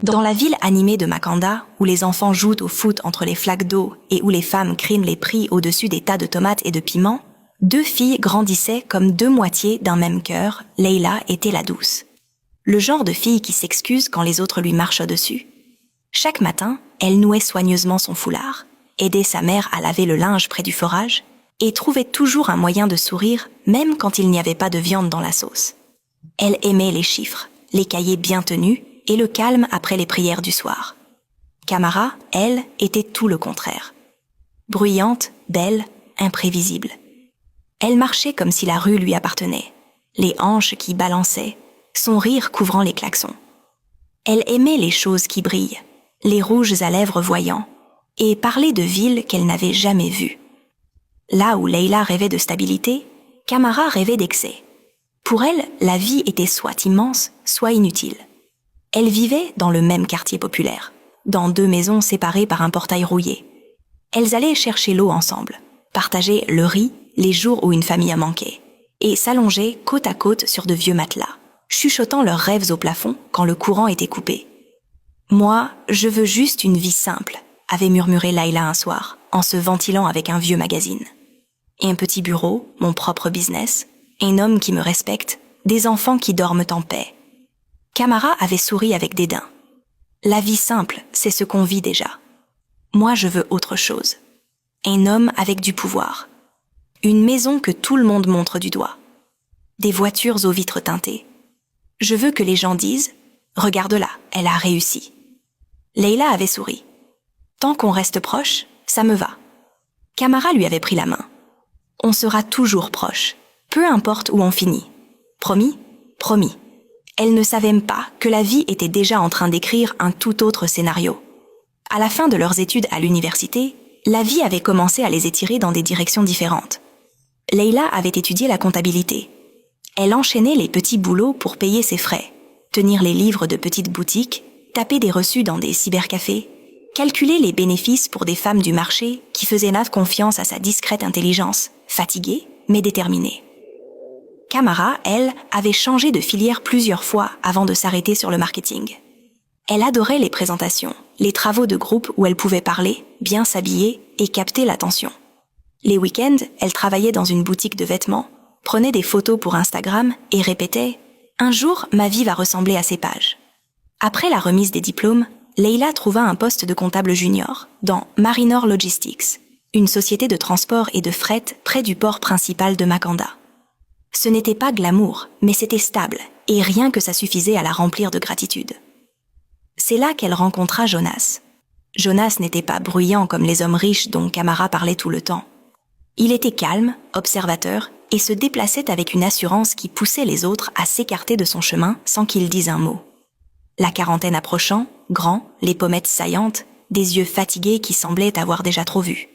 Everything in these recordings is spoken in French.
Dans la ville animée de Makanda, où les enfants jouent au foot entre les flaques d'eau et où les femmes criment les prix au-dessus des tas de tomates et de piments, deux filles grandissaient comme deux moitiés d'un même cœur, Leila et Tella Douce. Le genre de fille qui s'excuse quand les autres lui marchent au-dessus. Chaque matin, elle nouait soigneusement son foulard, aidait sa mère à laver le linge près du forage et trouvait toujours un moyen de sourire même quand il n'y avait pas de viande dans la sauce. Elle aimait les chiffres, les cahiers bien tenus et le calme après les prières du soir. Kamara, elle, était tout le contraire. Bruyante, belle, imprévisible. Elle marchait comme si la rue lui appartenait, les hanches qui balançaient, son rire couvrant les klaxons. Elle aimait les choses qui brillent, les rouges à lèvres voyants, et parlait de villes qu'elle n'avait jamais vues. Là où Leila rêvait de stabilité, Kamara rêvait d'excès. Pour elle, la vie était soit immense, soit inutile. Elles vivaient dans le même quartier populaire, dans deux maisons séparées par un portail rouillé. Elles allaient chercher l'eau ensemble, partager le riz les jours où une famille a manqué, et s'allonger côte à côte sur de vieux matelas, chuchotant leurs rêves au plafond quand le courant était coupé. « Moi, je veux juste une vie simple », avait murmuré Leila un soir, en se ventilant avec un vieux magazine. « Et un petit bureau, mon propre business, un homme qui me respecte, des enfants qui dorment en paix. » Kamara avait souri avec dédain. « La vie simple, c'est ce qu'on vit déjà. Moi, je veux autre chose. Un homme avec du pouvoir. Une maison que tout le monde montre du doigt. Des voitures aux vitres teintées. Je veux que les gens disent « Regarde-la, elle a réussi. » Leila avait souri. « Tant qu'on reste proche, ça me va. » Kamara lui avait pris la main. « On sera toujours proche, peu importe où on finit. Promis ? Promis. » Elle ne savait même pas que la vie était déjà en train d'écrire un tout autre scénario. À la fin de leurs études à l'université, la vie avait commencé à les étirer dans des directions différentes. Leila avait étudié la comptabilité. Elle enchaînait les petits boulots pour payer ses frais, tenir les livres de petites boutiques, taper des reçus dans des cybercafés, calculer les bénéfices pour des femmes du marché qui faisaient naître confiance à sa discrète intelligence, fatiguée mais déterminée. Kamara, elle, avait changé de filière plusieurs fois avant de s'arrêter sur le marketing. Elle adorait les présentations, les travaux de groupe où elle pouvait parler, bien s'habiller et capter l'attention. Les week-ends, elle travaillait dans une boutique de vêtements, prenait des photos pour Instagram et répétait « Un jour, ma vie va ressembler à ces pages ». Après la remise des diplômes, Leila trouva un poste de comptable junior dans Marinor Logistics, une société de transport et de fret près du port principal de Makanda. Ce n'était pas glamour, mais c'était stable, et rien que ça suffisait à la remplir de gratitude. C'est là qu'elle rencontra Jonas. Jonas n'était pas bruyant comme les hommes riches dont Kamara parlait tout le temps. Il était calme, observateur, et se déplaçait avec une assurance qui poussait les autres à s'écarter de son chemin sans qu'il dise un mot. La quarantaine approchant, grand, les pommettes saillantes, des yeux fatigués qui semblaient avoir déjà trop vu.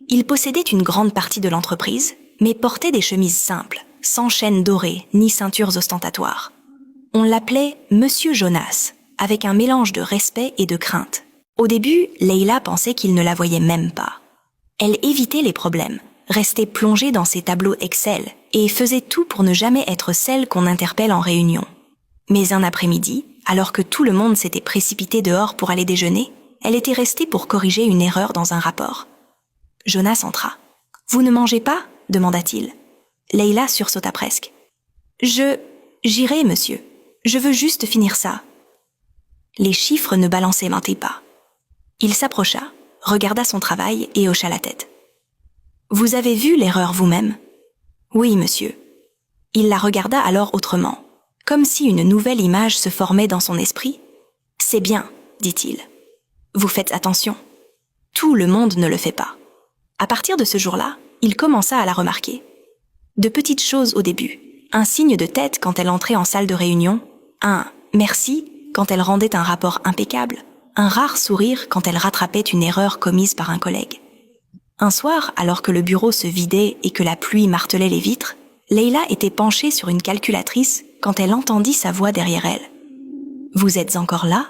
Il possédait une grande partie de l'entreprise, mais portait des chemises simples, sans chaînes dorées ni ceintures ostentatoires. On l'appelait Monsieur Jonas, avec un mélange de respect et de crainte. Au début, Leila pensait qu'il ne la voyait même pas. Elle évitait les problèmes, restait plongée dans ses tableaux Excel et faisait tout pour ne jamais être celle qu'on interpelle en réunion. Mais un après-midi, alors que tout le monde s'était précipité dehors pour aller déjeuner, elle était restée pour corriger une erreur dans un rapport. Jonas entra. « Vous ne mangez pas ?» demanda-t-il. Leila sursauta presque. « J'irai, monsieur. Je veux juste finir ça. » Les chiffres ne balançaient pas. Il s'approcha, regarda son travail et hocha la tête. « Vous avez vu l'erreur vous-même ?»« Oui, monsieur. » Il la regarda alors autrement, comme si une nouvelle image se formait dans son esprit. « C'est bien, dit-il. Vous faites attention. Tout le monde ne le fait pas. » À partir de ce jour-là, il commença à la remarquer. De petites choses au début, un signe de tête quand elle entrait en salle de réunion, un « merci » quand elle rendait un rapport impeccable, un rare sourire quand elle rattrapait une erreur commise par un collègue. Un soir, alors que le bureau se vidait et que la pluie martelait les vitres, Leila était penchée sur une calculatrice quand elle entendit sa voix derrière elle. « Vous êtes encore là ?»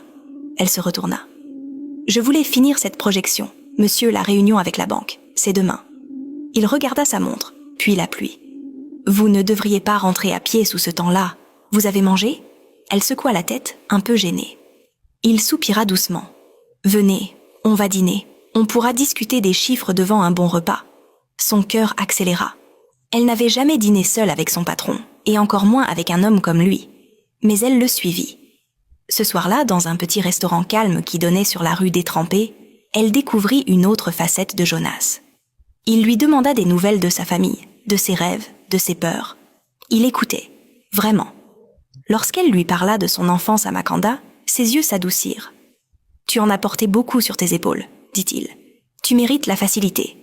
Elle se retourna. « Je voulais finir cette projection. Monsieur, la réunion avec la banque. C'est demain. » Il regarda sa montre, puis la pluie. « Vous ne devriez pas rentrer à pied sous ce temps-là. Vous avez mangé ?» Elle secoua la tête, un peu gênée. Il soupira doucement. « Venez, on va dîner. On pourra discuter des chiffres devant un bon repas. » Son cœur accéléra. Elle n'avait jamais dîné seule avec son patron, et encore moins avec un homme comme lui. Mais elle le suivit. Ce soir-là, dans un petit restaurant calme qui donnait sur la rue Détrempée, elle découvrit une autre facette de Jonas. Il lui demanda des nouvelles de sa famille, de ses rêves, de ses peurs. Il écoutait, vraiment. Lorsqu'elle lui parla de son enfance à Makanda, ses yeux s'adoucirent. « Tu en as porté beaucoup sur tes épaules, » dit-il. « Tu mérites la facilité. »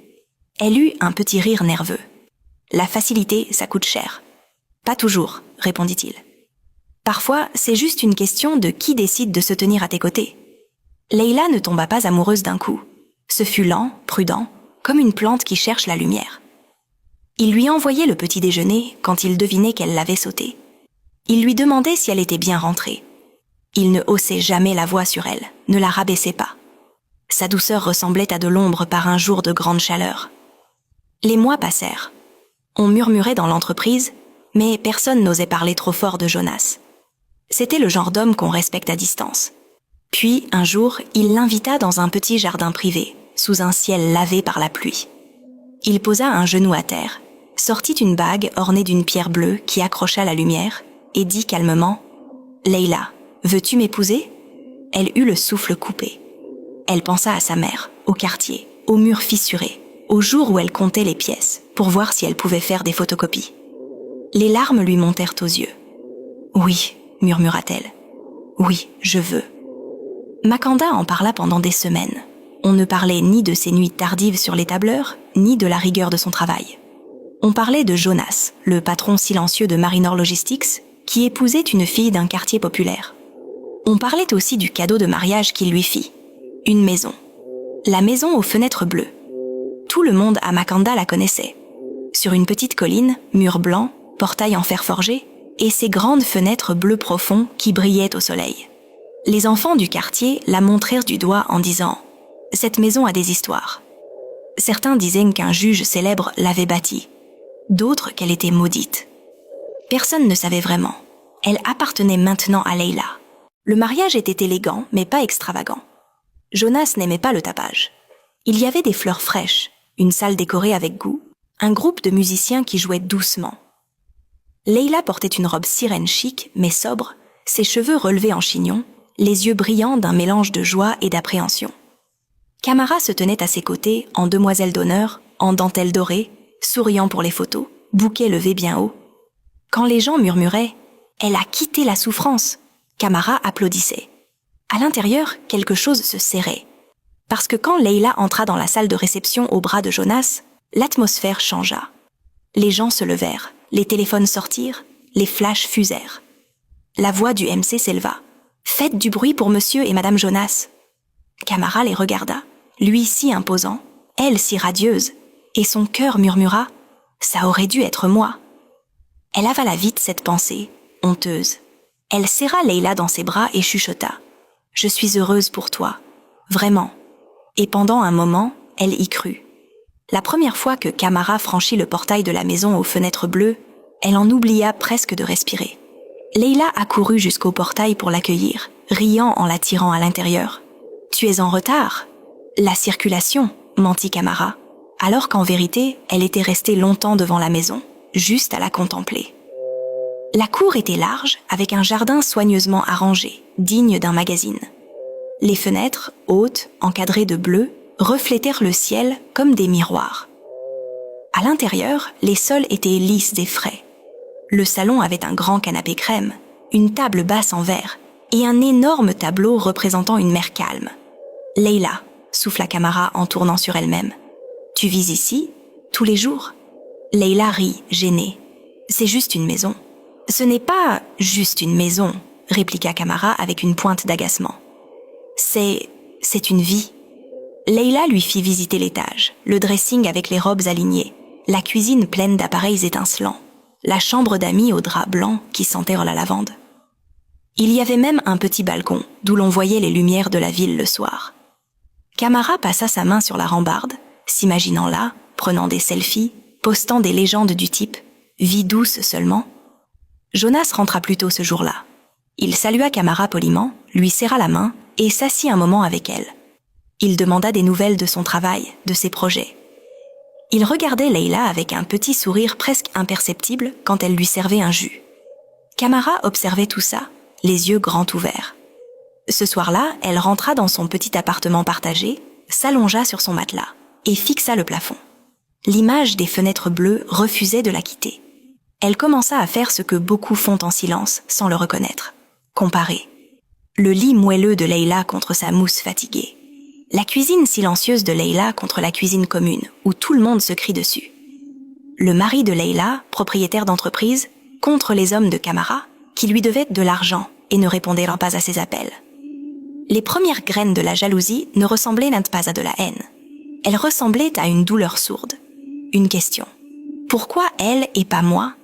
Elle eut un petit rire nerveux. « La facilité, ça coûte cher. »« Pas toujours, » répondit-il. « Parfois, c'est juste une question de qui décide de se tenir à tes côtés. » Leila ne tomba pas amoureuse d'un coup. Ce fut lent, prudent, comme une plante qui cherche la lumière. Il lui envoyait le petit déjeuner quand il devinait qu'elle l'avait sauté. Il lui demandait si elle était bien rentrée. Il ne haussait jamais la voix sur elle, ne la rabaissait pas. Sa douceur ressemblait à de l'ombre par un jour de grande chaleur. Les mois passèrent. On murmurait dans l'entreprise, mais personne n'osait parler trop fort de Jonas. C'était le genre d'homme qu'on respecte à distance. Puis, un jour, il l'invita dans un petit jardin privé, sous un ciel lavé par la pluie. Il posa un genou à terre, sortit une bague ornée d'une pierre bleue qui accrocha la lumière, et dit calmement « Leila, veux-tu m'épouser ?» Elle eut le souffle coupé. Elle pensa à sa mère, au quartier, aux murs fissurés, au jour où elle comptait les pièces, pour voir si elle pouvait faire des photocopies. Les larmes lui montèrent aux yeux. « Oui, » murmura-t-elle. « Oui, je veux. » Makanda en parla pendant des semaines. On ne parlait ni de ses nuits tardives sur l'étableur, ni de la rigueur de son travail. On parlait de Jonas, le patron silencieux de Marinor Logistics, qui épousait une fille d'un quartier populaire. On parlait aussi du cadeau de mariage qu'il lui fit. Une maison. La maison aux fenêtres bleues. Tout le monde à Makanda la connaissait. Sur une petite colline, mur blanc, portail en fer forgé, et ses grandes fenêtres bleu profond qui brillaient au soleil. Les enfants du quartier la montrèrent du doigt en disant « Cette maison a des histoires ». Certains disaient qu'un juge célèbre l'avait bâtie, d'autres qu'elle était maudite. Personne ne savait vraiment. Elle appartenait maintenant à Leila. Le mariage était élégant, mais pas extravagant. Jonas n'aimait pas le tapage. Il y avait des fleurs fraîches, une salle décorée avec goût, un groupe de musiciens qui jouaient doucement. Leila portait une robe sirène chic, mais sobre, ses cheveux relevés en chignon, les yeux brillants d'un mélange de joie et d'appréhension. Kamara se tenait à ses côtés, en demoiselle d'honneur, en dentelle dorée, souriant pour les photos, bouquet levé bien haut. Quand les gens murmuraient « Elle a quitté la souffrance », Kamara applaudissait. À l'intérieur, quelque chose se serrait. Parce que quand Leila entra dans la salle de réception au bras de Jonas, l'atmosphère changea. Les gens se levèrent, les téléphones sortirent, les flashs fusèrent. La voix du MC s'éleva. « Faites du bruit pour monsieur et madame Jonas !» Kamara les regarda, lui si imposant, elle si radieuse, et son cœur murmura « Ça aurait dû être moi !» Elle avala vite cette pensée, honteuse. Elle serra Leila dans ses bras et chuchota « Je suis heureuse pour toi, vraiment !» Et pendant un moment, elle y crut. La première fois que Kamara franchit le portail de la maison aux fenêtres bleues, elle en oublia presque de respirer. Leila accourut jusqu'au portail pour l'accueillir, riant en l'attirant à l'intérieur. « Tu es en retard ?»« La circulation » mentit Kamara, alors qu'en vérité, elle était restée longtemps devant la maison, juste à la contempler. La cour était large, avec un jardin soigneusement arrangé, digne d'un magazine. Les fenêtres, hautes, encadrées de bleu, reflétèrent le ciel comme des miroirs. À l'intérieur, les sols étaient lisses et frais. Le salon avait un grand canapé crème, une table basse en verre et un énorme tableau représentant une mer calme. « Leila » souffla Kamara en tournant sur elle-même. « Tu vis ici, tous les jours ?» Leila rit, gênée. « C'est juste une maison. »« Ce n'est pas juste une maison » répliqua Kamara avec une pointe d'agacement. « C'est une vie. » Leila lui fit visiter l'étage, le dressing avec les robes alignées, la cuisine pleine d'appareils étincelants, la chambre d'amis au drap blanc qui sentait la lavande. Il y avait même un petit balcon d'où l'on voyait les lumières de la ville le soir. Kamara passa sa main sur la rambarde, s'imaginant là, prenant des selfies, postant des légendes du type « Vie douce seulement ». Jonas rentra plus tôt ce jour-là. Il salua Kamara poliment, lui serra la main et s'assit un moment avec elle. Il demanda des nouvelles de son travail, de ses projets. Il regardait Leila avec un petit sourire presque imperceptible quand elle lui servait un jus. Kamara observait tout ça, les yeux grands ouverts. Ce soir-là, elle rentra dans son petit appartement partagé, s'allongea sur son matelas et fixa le plafond. L'image des fenêtres bleues refusait de la quitter. Elle commença à faire ce que beaucoup font en silence, sans le reconnaître. Comparer. Le lit moelleux de Leila contre sa mousse fatiguée. La cuisine silencieuse de Leila contre la cuisine commune, où tout le monde se crie dessus. Le mari de Leila, propriétaire d'entreprise, contre les hommes de Kamara, qui lui devaient de l'argent et ne répondaient pas à ses appels. Les premières graines de la jalousie ne ressemblaient pas à de la haine. Elles ressemblaient à une douleur sourde. Une question. Pourquoi elle et pas moi